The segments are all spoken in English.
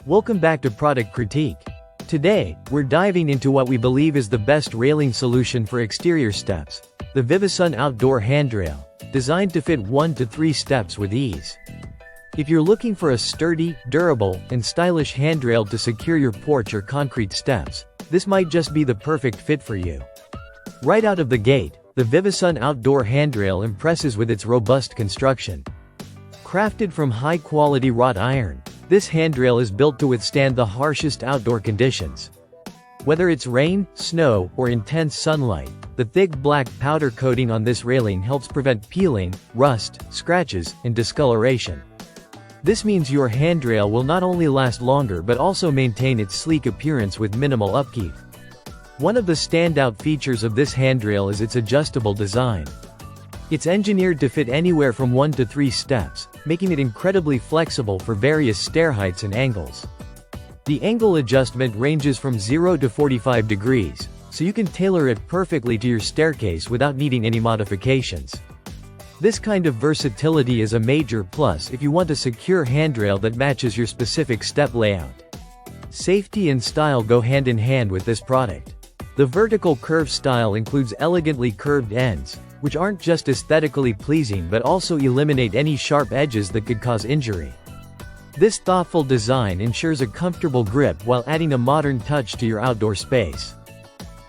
Welcome back to Product Critique. Today, we're diving into what we believe is the best railing solution for exterior steps, the VIVOSUN outdoor handrail, designed to fit 1 to 3 steps with ease. If you're looking for a sturdy, durable, and stylish handrail to secure your porch or concrete steps, this might just be the perfect fit for you. Right out of the gate, the VIVOSUN outdoor handrail impresses with its robust construction. Crafted from high-quality wrought iron, this handrail is built to withstand the harshest outdoor conditions. Whether it's rain, snow, or intense sunlight, the thick black powder coating on this railing helps prevent peeling, rust, scratches, and discoloration. This means your handrail will not only last longer but also maintain its sleek appearance with minimal upkeep. One of the standout features of this handrail is its adjustable design. It's engineered to fit anywhere from 1 to 3 steps, making it incredibly flexible for various stair heights and angles. The angle adjustment ranges from 0 to 45 degrees, so you can tailor it perfectly to your staircase without needing any modifications. This kind of versatility is a major plus if you want a secure handrail that matches your specific step layout. Safety and style go hand in hand with this product. The vertical curve style includes elegantly curved ends, which aren't just aesthetically pleasing but also eliminate any sharp edges that could cause injury. This thoughtful design ensures a comfortable grip while adding a modern touch to your outdoor space.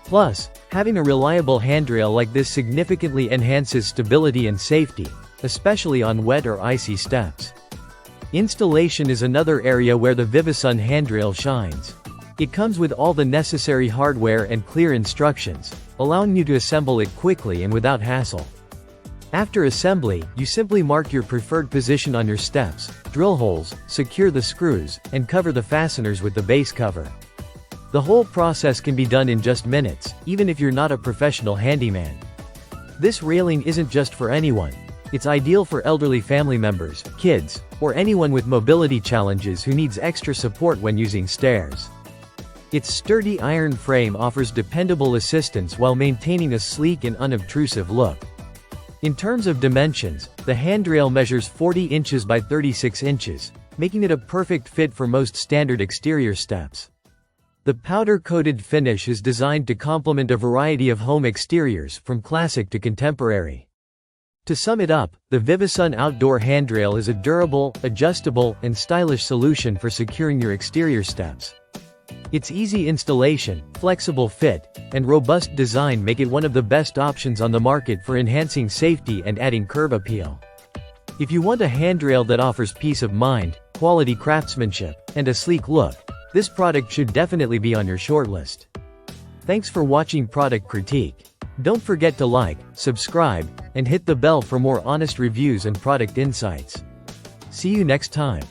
Plus, having a reliable handrail like this significantly enhances stability and safety, especially on wet or icy steps. Installation is another area where the VIVOSUN handrail shines. It comes with all the necessary hardware and clear instructions, allowing you to assemble it quickly and without hassle. After assembly, you simply mark your preferred position on your steps, drill holes, secure the screws, and cover the fasteners with the base cover. The whole process can be done in just minutes, even if you're not a professional handyman. This railing isn't just for anyone. It's ideal for elderly family members, kids, or anyone with mobility challenges who needs extra support when using stairs. Its sturdy iron frame offers dependable assistance while maintaining a sleek and unobtrusive look. In terms of dimensions, the handrail measures 40 inches by 36 inches, making it a perfect fit for most standard exterior steps. The powder-coated finish is designed to complement a variety of home exteriors, from classic to contemporary. To sum it up, the VIVOSUN outdoor handrail is a durable, adjustable, and stylish solution for securing your exterior steps. Its easy installation, flexible fit, and robust design make it one of the best options on the market for enhancing safety and adding curb appeal. If you want a handrail that offers peace of mind, quality craftsmanship, and a sleek look, this product should definitely be on your shortlist. Thanks for watching Product Critique. Don't forget to like, subscribe, and hit the bell for more honest reviews and product insights. See you next time.